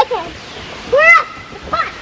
Okay. We're up. The pot.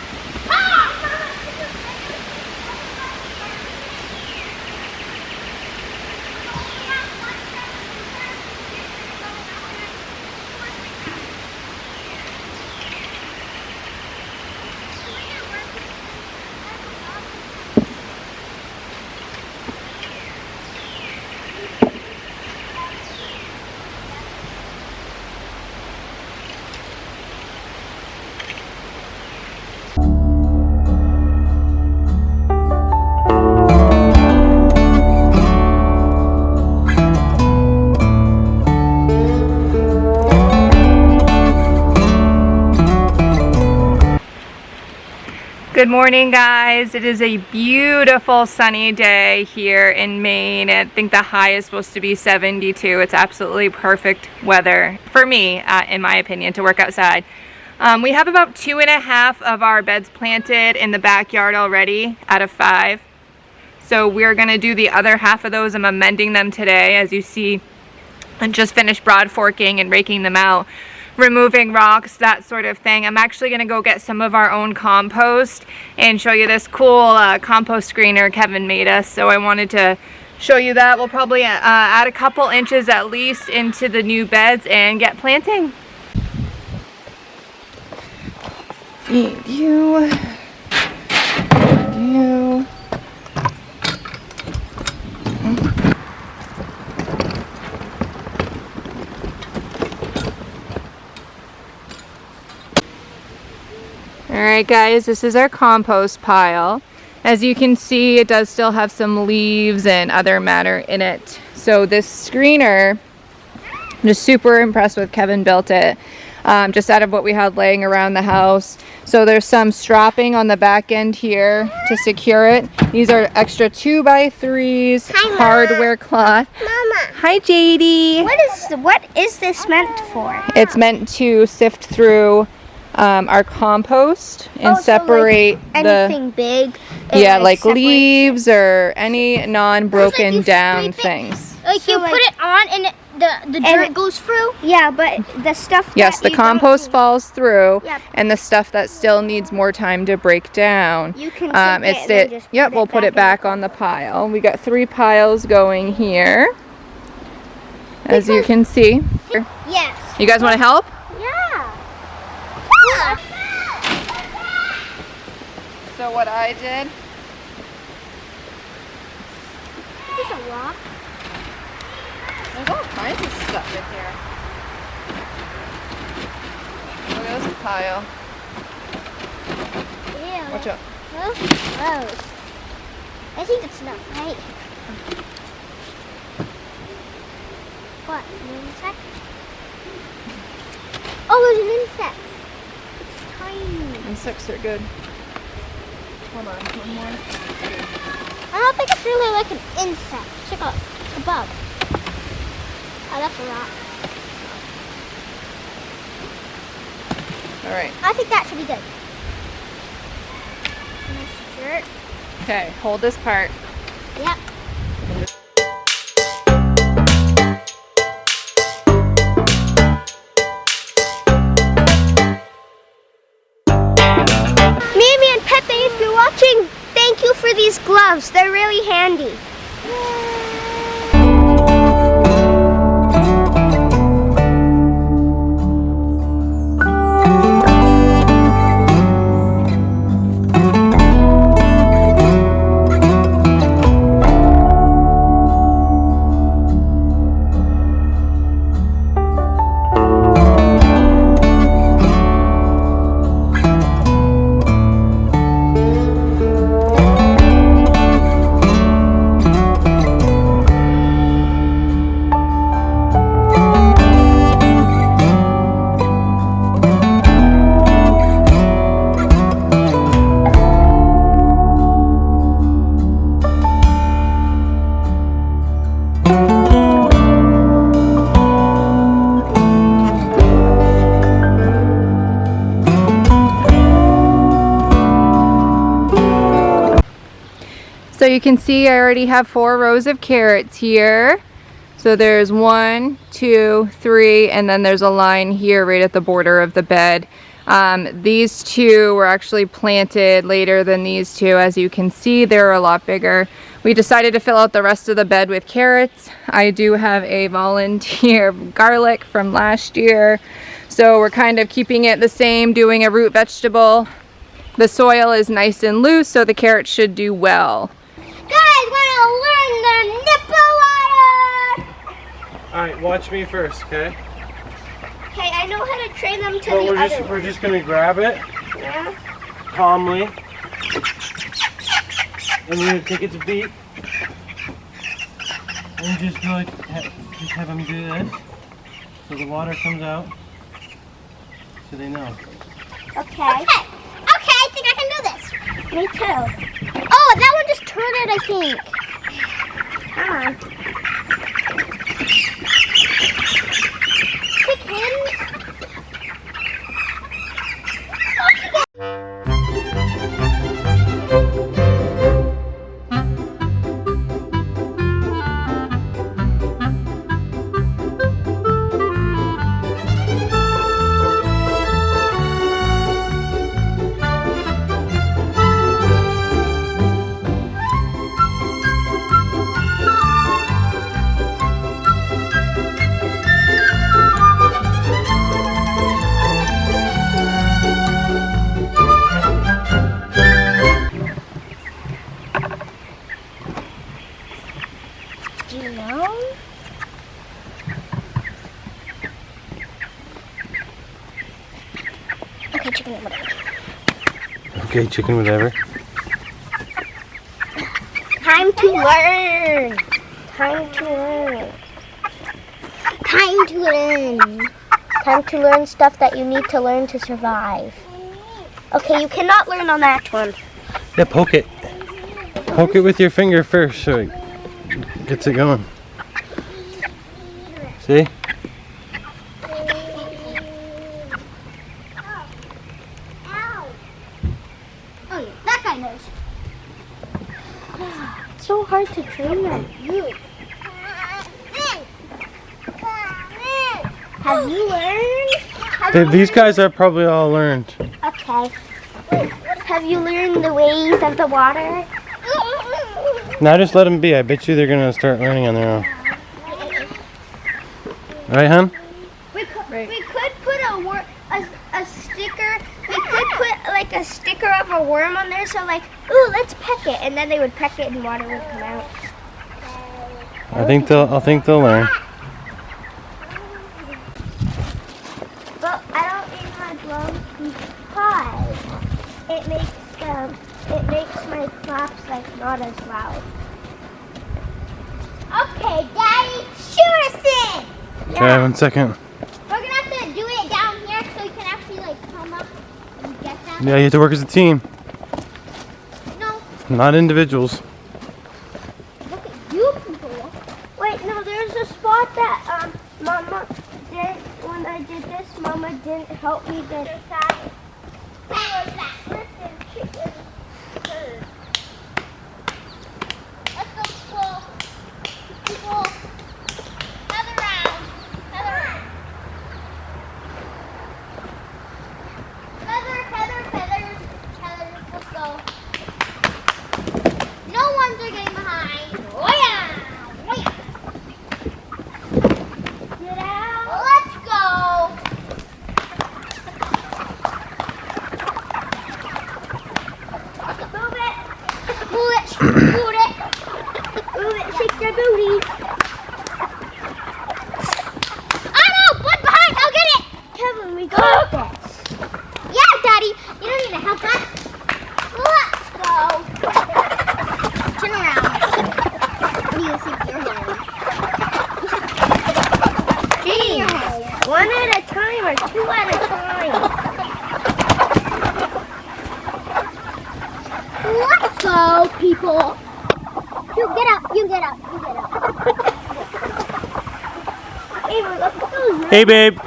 Good morning, guys. It is a beautiful sunny day here in Maine. I think the high is supposed to be 72. It's absolutely perfect weather for me, in my opinion, to work outside. We have about 2.5 of our beds planted in the backyard already out of 5. So we're gonna do the other half of those. I'm amending them today. As you see, I just finished broad forking and raking them out, removing rocks, that sort of thing. I'm actually gonna go get some of our own compost and show you this cool compost screener Kevin made us. So I wanted to show you that. We'll probably add a couple inches at least into the new beds and get planting. Feed you. Feed you. Alright guys, this is our compost pile. As you can see, it does still have some leaves and other matter in it. So this screener, I'm just super impressed with. Kevin built it just out of what we had laying around the house. So there's some strapping on the back end here to secure it. These are extra 2x3s, hardware cloth. Mama. Hi JD. What is this meant for? It's meant to sift through our compost and separate so like anything big. Yeah, like leaves or any non-broken down things. Like you put it on and the dirt goes through? Yeah, but the stuff Yes, the compost falls through, and the stuff that still needs more time to break down. You can take it and just yep, we'll put it back on the pile. We got 3 piles going here, as you can see. Yes. You guys want to help? Yeah. So what I did, Is this a rock? there's all kinds of stuff in here. Look at this pile. Ew. Watch out. Gross. I think it's not right. What? An insect? Oh, there's an insect. It's tiny. Insects are good. Hold on, one more. I don't think it's really like an insect. Check out a bug. Oh, that's a rock. All right. I think that should be good. Nice dirt. Okay, hold this part. Yep. Mimi and Pepe, if you're watching, thank you for these gloves. They're really handy. So you can see I already have 4 rows of carrots here. So there's 1, 2, 3, and then there's a line here right at the border of the bed. These two were actually planted later than these two. As you can see, they're a lot bigger. We decided to fill out the rest of the bed with carrots. I do have a volunteer garlic from last year, so we're kind of keeping it the same, doing a root vegetable. The soil is nice and loose, so the carrots should do well. Guys, wanna learn the nipple water? Alright, watch me first, okay? Okay, I know how to train them to So the other we're just gonna grab it Yeah. calmly. And we're gonna take its beak. And just go like, just have them do this. So the water comes out. So they know. Okay. Okay, I think I can do this. Me too. Oh, that one just turned it, I think. Come on. Chickens. Do you know? Okay, chicken and whatever. Okay, chicken, whatever. Time to learn. Time to learn. Time to learn. Time to learn stuff that you need to learn to survive. Okay, you cannot learn on that one. Yeah, poke it. Poke it with your finger first so it gets it going. See? Oh, yeah, that guy knows. It's so hard to train them. Have you learned? These guys are probably all learned. Okay. Have you learned the ways of the water? Now just let them be. I bet you they're gonna start learning on their own. Right, hon? We could put a sticker. We could put like a sticker of a worm on there, so like, ooh, let's peck it, and then they would peck it, and water would come out. I think they'll learn. But I don't need my gloves because it makes my flaps like not as loud. Okay, Daddy, shoot us in. Okay, 1 second. We're gonna have to do it down here so we can actually like come up and get them. Yeah, you have to work as a team, No, not individuals. look at you people. Wait, no, there's a spot that Mama did when I did this. Mama didn't help me get that. Let's go, people. Another round. Feathers. Let's go. No ones are getting behind. Oh yeah. Get out. Let's go. Move it. Shake your booty. Oh no, one behind. I'll get it. Kevin, we got this. Yeah, Daddy. You don't need to help us. Let's go. Turn around. What do you think you're doing? Jeez. One at a time or two at a time? Let's go, people. You get up. Hey, look at those. Hey, babe.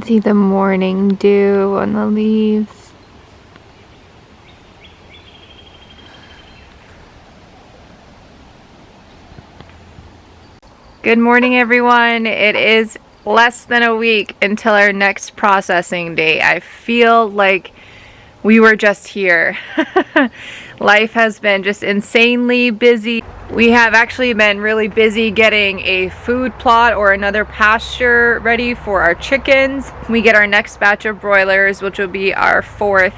See the morning dew on the leaves. Good morning, everyone. It is less than a week until our next processing date. I feel like we were just here. Life has been just insanely busy. We have actually been really busy getting a food plot or another pasture ready for our chickens. We get our next batch of broilers, which will be our 4th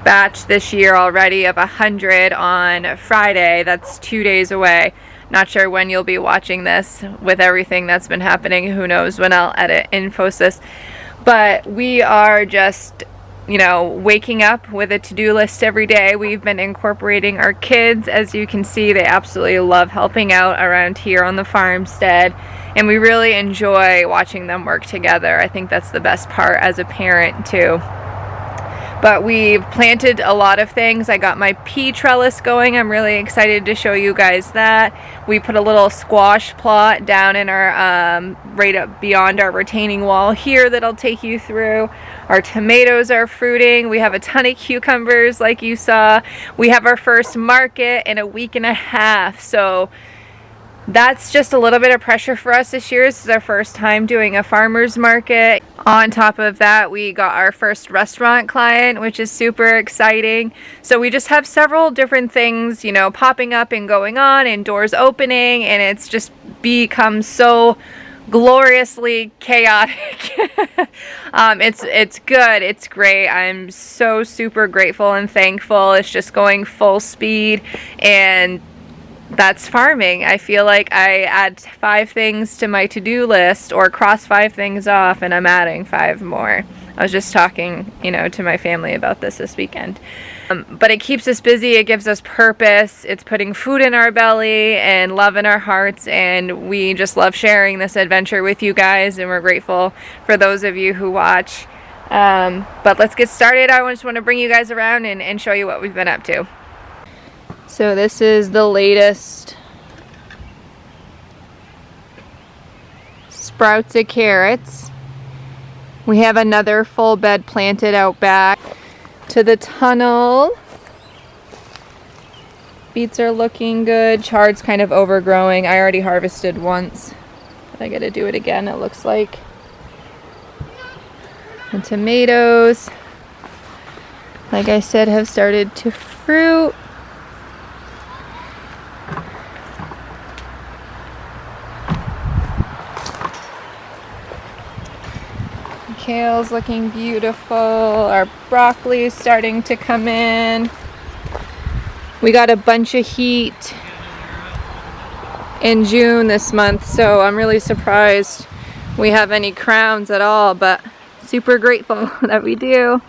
batch this year already of 100 on Friday. That's 2 days away. Not sure when you'll be watching this with everything that's been happening. Who knows when I'll edit Infosys. But we are just, you know, waking up with a to-do list every day. We've been incorporating our kids. As you can see, they absolutely love helping out around here on the farmstead. And we really enjoy watching them work together. I think that's the best part as a parent too. But we've planted a lot of things. I got my pea trellis going. I'm really excited to show you guys that. We put a little squash plot down in our, right up beyond our retaining wall here that I'll take you through. Our tomatoes are fruiting. We have a ton of cucumbers like you saw. We have our first market in a week and a half. So that's just a little bit of pressure for us this year. This is our first time doing a farmer's market. On top of that, we got our first restaurant client, which is super exciting. So we just have several different things, you know, popping up and going on and doors opening, and it's just become so gloriously chaotic. It's good. It's great. I'm so super grateful and thankful. It's just going full speed, and that's farming. I feel like I add 5 things to my to-do list or cross 5 things off and I'm adding 5 more. I was just talking, you know, to my family about this weekend. But it keeps us busy. It gives us purpose. It's putting food in our belly and love in our hearts. And we just love sharing this adventure with you guys. And we're grateful for those of you who watch. But let's get started. I just want to bring you guys around and show you what we've been up to. So this is the latest sprouts of carrots. We have another full bed planted out back to the tunnel. Beets are looking good. Chard's kind of overgrowing. I already harvested once, but I gotta do it again, it looks like. And tomatoes, like I said, have started to fruit. Kale's looking beautiful. Our broccoli is starting to come in. We got a bunch of heat in June this month, so I'm really surprised we have any crowns at all, but super grateful that we do.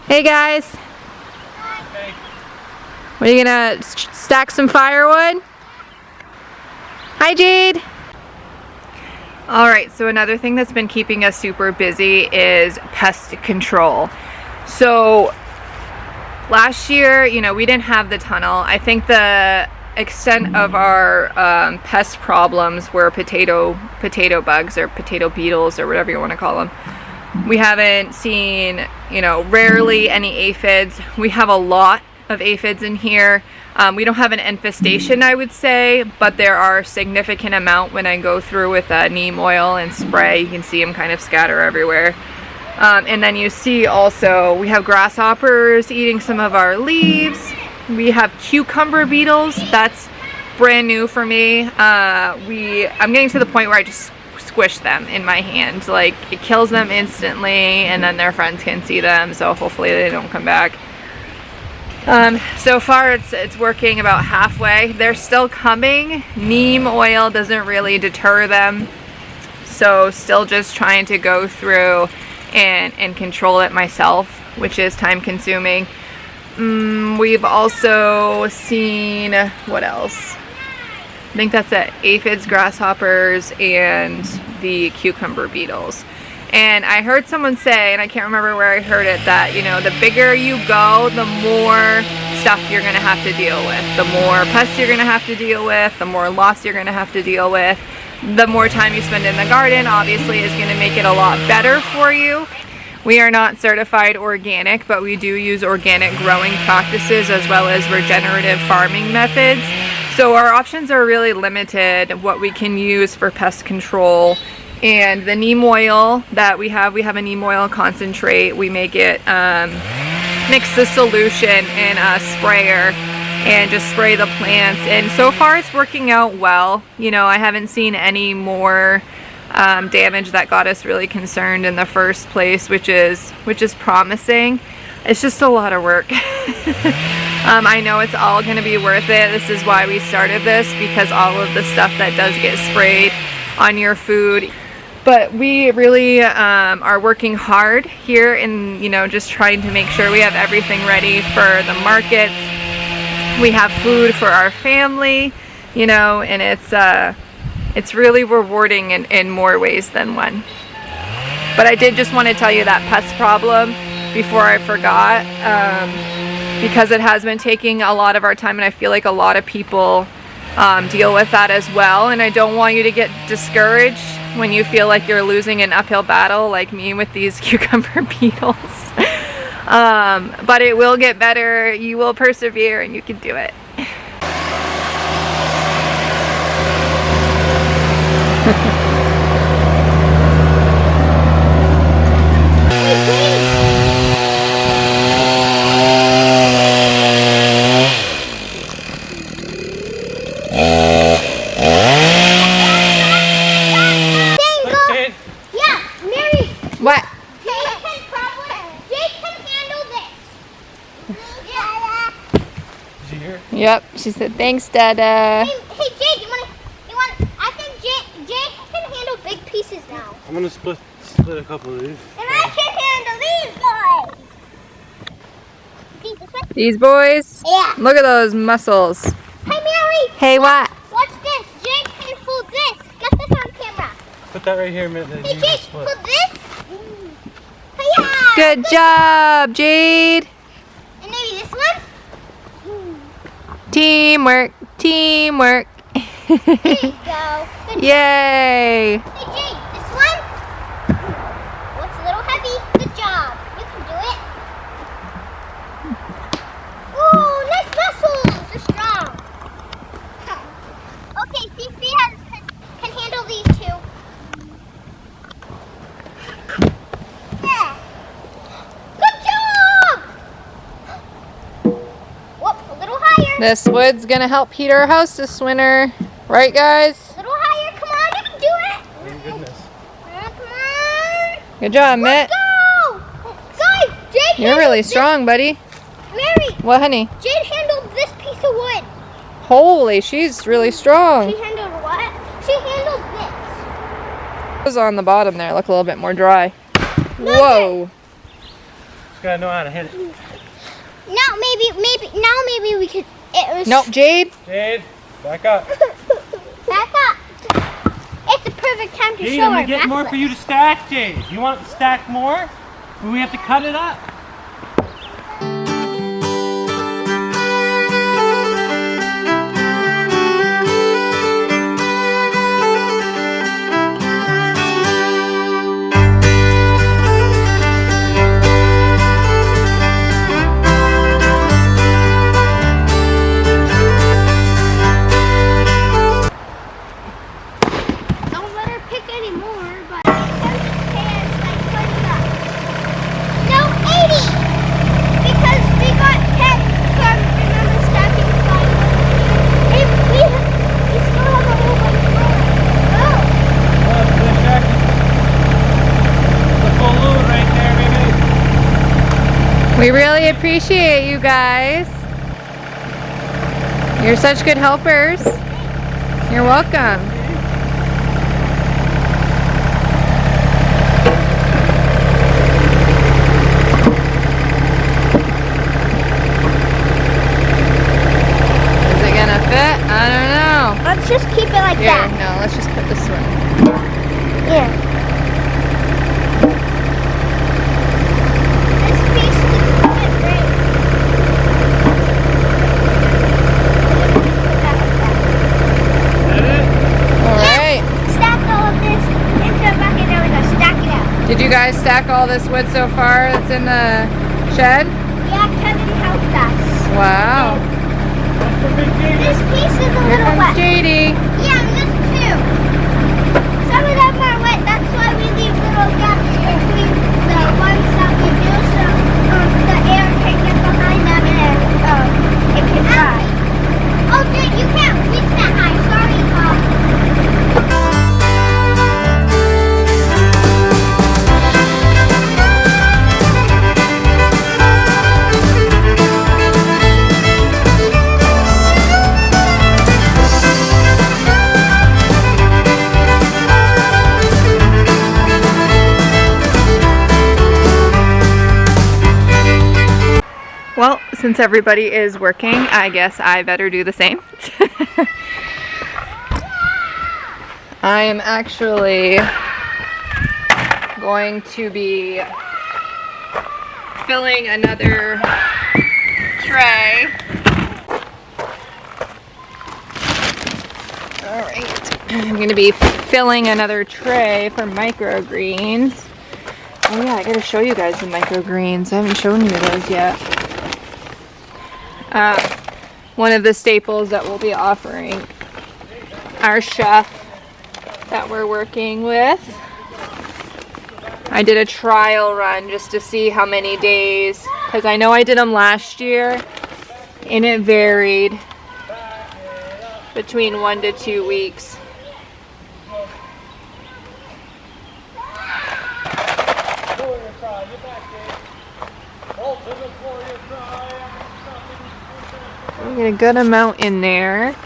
Hey guys. Hey. Are you gonna stack some firewood? Hi Jade. Alright, so another thing that's been keeping us super busy is pest control. So last year, you know, we didn't have the tunnel. I think the extent of our pest problems were potato bugs or potato beetles or whatever you want to call them. We haven't seen, you know, rarely any aphids. We have a lot of aphids in here. We don't have an infestation, I would say, but there are a significant amount when I go through with neem oil and spray. You can see them kind of scatter everywhere. And then you see also we have grasshoppers eating some of our leaves. We have cucumber beetles. That's brand new for me. I'm getting to the point where I just squish them in my hand. Like, it kills them instantly, and then their friends can see them, so hopefully they don't come back. So far it's working about halfway. They're still coming. Neem oil doesn't really deter them, so still just trying to go through and control it myself, which is time consuming. We've also seen, what else? I think that's it. Aphids, grasshoppers, and the cucumber beetles. And I heard someone say, and I can't remember where I heard it, that, you know, the bigger you go, the more stuff you're going to have to deal with. The more pests you're going to have to deal with, the more loss you're going to have to deal with. the more time you spend in the garden obviously is going to make it a lot better for you. We are not certified organic, but we do use organic growing practices as well as regenerative farming methods. So our options are really limited what we can use for pest control. And the neem oil that we have a neem oil concentrate. We make it, mix the solution in a sprayer and just spray the plants. And so far it's working out well. You know, I haven't seen any more damage that got us really concerned in the first place, which is promising. It's just a lot of work. I know it's all going to be worth it. This is why we started this, because all of the stuff that does get sprayed on your food. But we really are working hard here in, you know, just trying to make sure we have everything ready for the markets. We have food for our family, you know, and it's really rewarding in more ways than one. But I did just want to tell you that pest problem before I forgot, because it has been taking a lot of our time, and I feel like a lot of people deal with that as well. And I don't want you to get discouraged when you feel like you're losing an uphill battle like me with these cucumber beetles. But it will get better. You will persevere and you can do it. What? Jake can handle this. Yeah. Did you hear? Yep, she said thanks, Dada. Hey Jake, you want? I think Jake can handle big pieces now. I'm gonna split a couple of these. And I can handle these guys. These boys? Yeah. Look at those muscles. Hey Mary. Hey, what? Watch this. Jake can hold this. Get this on camera. Put that right here a minute. Hey Jake, hold this. Hiya. Good job, Jade. And maybe this one. Teamwork, teamwork. There you go. Good. Yay. Hey Jake, this one. What's a little heavy? Good job. You can do it. Ooh, nice muscles. They're strong. Okay, CC can handle these two. Yeah. Good job. Whoop, a little higher. This wood's gonna help heat our house this winter. Right, guys? A little higher. Come on, you can do it. Thank goodness. Come on. Good job, Mitt. Let's go. Guys, Jake You're really handled strong, buddy. this. Mary, What, honey? Jade handled this piece of wood. Holy, she's really strong. She handled what? She handled this. Those on the bottom there look a little bit more dry. Whoa. Just gotta know how to hit it. Now maybe we could. It was Nope, Jade. Jade, back up. back up. It's the perfect time to Jade, show I'm her gonna get more for you to stack, Jade. You want to stack more? Or we have to cut it up? Don't let her pick anymore, but no, 80! Because we got 10 from, remember, stacking 5. We still have a whole bunch more. Oh! Oh, good check. The full load right there, baby. We really appreciate you guys. You're such good helpers. You're welcome. Is it gonna fit? I don't know. Let's just keep it like Here, that. no, let's just put this one. Yeah. This piece is a bit great. Is that it? All right. guys stack all this wood so far that's in the shed? Yeah, Kevin helped us. Wow. This piece is a Here little comes wet. JD. Yeah, just two. Some of them are wet. That's why we leave little gaps between the ones that we do so the air can get behind them and it can dry. Oh, dude, you can't reach that high. Sorry, Well, since everybody is working, I guess I better do the same. I am actually going to be filling another tray. All right, I'm going to be filling another tray for microgreens. Oh yeah, I gotta show you guys the microgreens. I haven't shown you those yet. One of the staples that we'll be offering our chef that we're working with. I did a trial run just to see how many days, because I know I did them last year and it varied between 1 to 2 weeks. We get a good amount in there.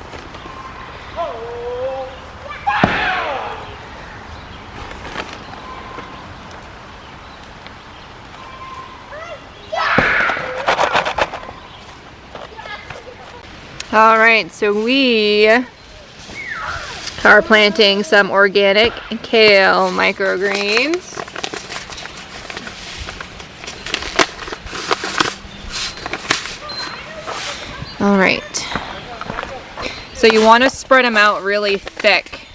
All right, so we are planting some organic kale microgreens. All right, so you want to spread them out really thick.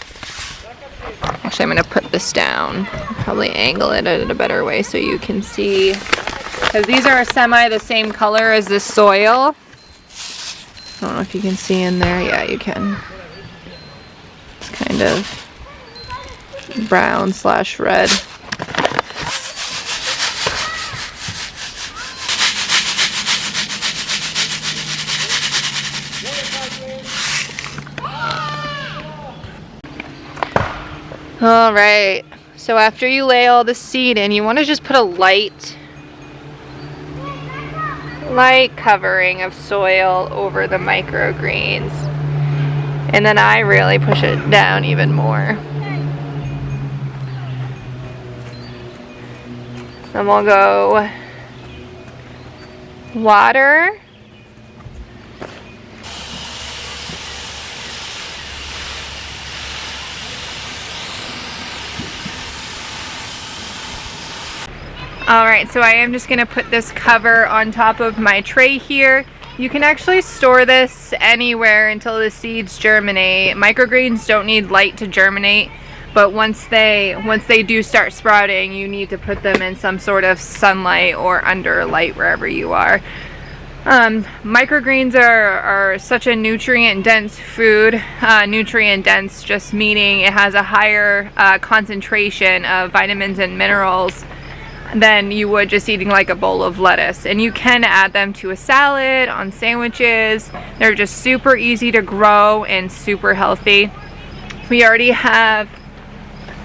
Actually, I'm going to put this down. Probably angle it in a better way so you can see, because these are semi the same color as the soil. I don't know if you can see in there. Yeah, you can. It's kind of brown / red. All right, so after you lay all the seed in, you want to just put a light covering of soil over the microgreens. And then I really push it down even more. Then we'll go water. Alright, so I am just going to put this cover on top of my tray here. You can actually store this anywhere until the seeds germinate. Microgreens don't need light to germinate, but once they do start sprouting, you need to put them in some sort of sunlight or under light wherever you are. Microgreens are such a nutrient-dense food. Nutrient-dense just meaning it has a higher concentration of vitamins and minerals than you would just eating like a bowl of lettuce. And you can add them to a salad, on sandwiches. They're just super easy to grow and super healthy. We already have,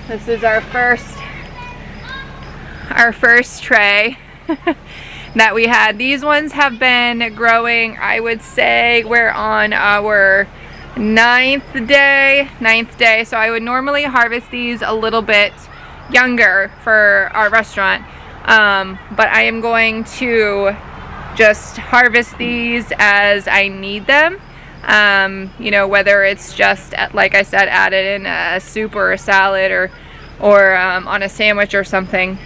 this is our first tray that we had. These ones have been growing, I would say we're on our ninth day, so I would normally harvest these a little bit younger for our restaurant, but I am going to just harvest these as I need them. You know, whether it's just, like I said, added in a soup or a salad or on a sandwich or something.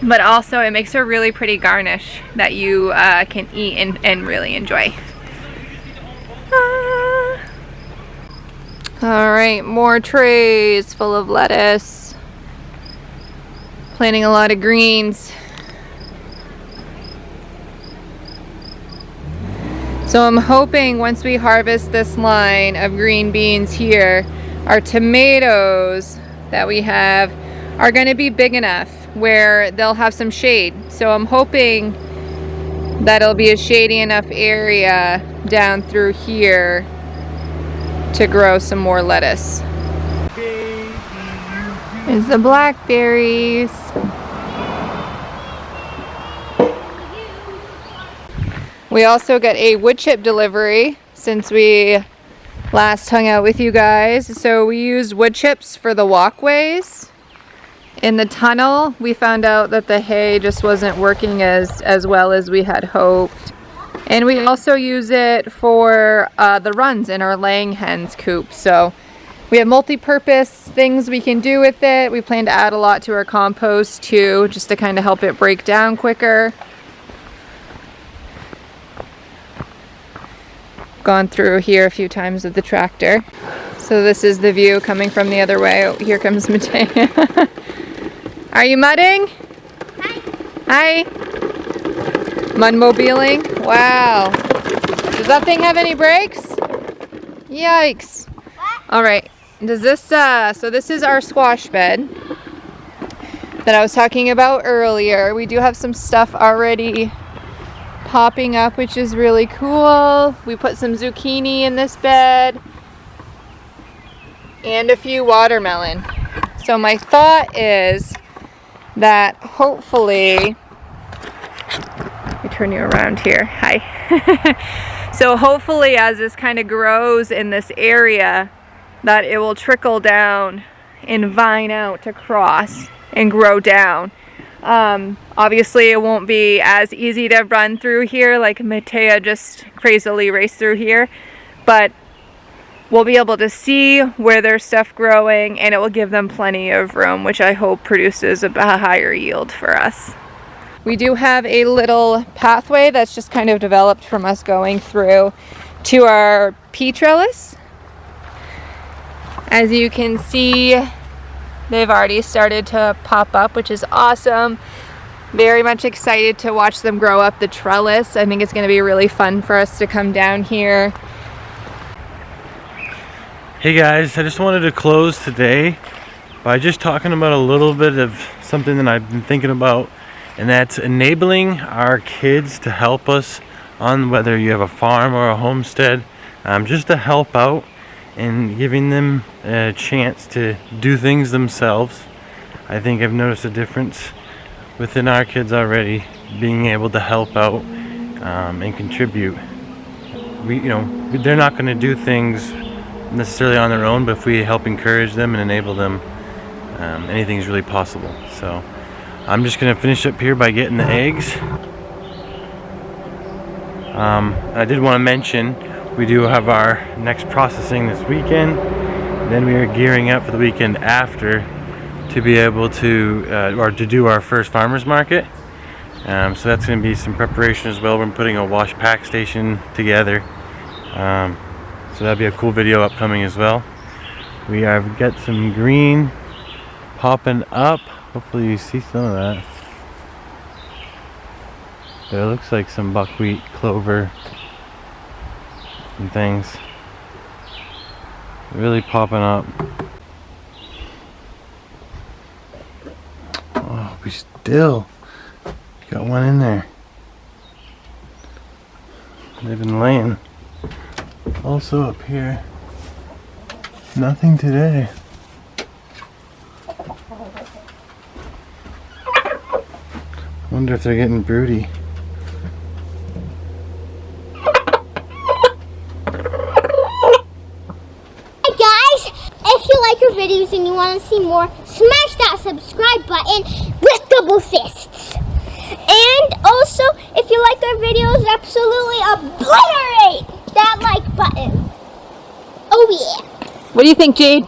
But also it makes a really pretty garnish that you can eat and really enjoy. All right, more trays full of lettuce. Planting a lot of greens. So I'm hoping once we harvest this line of green beans here, our tomatoes that we have are going to be big enough where they'll have some shade. So I'm hoping that it'll be a shady enough area down through here to grow some more lettuce. There's the blackberries. We also got a wood chip delivery since we last hung out with you guys. So we used wood chips for the walkways. In the tunnel, we found out that the hay just wasn't working as well as we had hoped. And we also use it for the runs in our laying hens coop. So we have multi-purpose things we can do with it. We plan to add a lot to our compost too, just to kind of help it break down quicker. Gone through here a few times with the tractor. So this is the view coming from the other way. Oh, here comes Matea. Are you mudding? Hi. Hi. Mudmobiling? Wow. Does that thing have any brakes? Yikes. All right. Does this, so this is our squash bed that I was talking about earlier. We do have some stuff already popping up, which is really cool. We put some zucchini in this bed and a few watermelon. So my thought is that hopefully, let me turn you around here. Hi. So hopefully as this kind of grows in this area, that it will trickle down and vine out across and grow down. Obviously it won't be as easy to run through here like Matea just crazily raced through here, but we'll be able to see where there's stuff growing and it will give them plenty of room, which I hope produces a higher yield for us. We do have a little pathway that's just kind of developed from us going through to our pea trellis. As you can see, they've already started to pop up, which is awesome. Very much excited to watch them grow up the trellis. I think it's going to be really fun for us to come down here. Hey guys, I just wanted to close today by just talking about a little bit of something that I've been thinking about, and that's enabling our kids to help us on whether you have a farm or a homestead, just to help out and giving them a chance to do things themselves. I think I've noticed a difference within our kids already, being able to help out and contribute. They're not going to do things necessarily on their own, but if we help encourage them and enable them, anything's really possible. So I'm just going to finish up here by getting the eggs. I did want to mention we do have our next processing this weekend. Then we are gearing up for the weekend after to be able to do our first farmers market. So that's going to be some preparation as well. We're putting a wash pack station together. So that'll be a cool video upcoming as well. We have got some green popping up. Hopefully you see some of that. But it looks like some buckwheat, clover, and things. Really popping up. Oh, we still got one in there. They've been laying. Also up here, nothing today. Wonder if they're getting broody. Hey guys, if you like our videos and you want to see more, smash that subscribe button with double fists. And also, if you like our videos, absolutely obliterate that like button. Oh yeah. What do you think, Jade?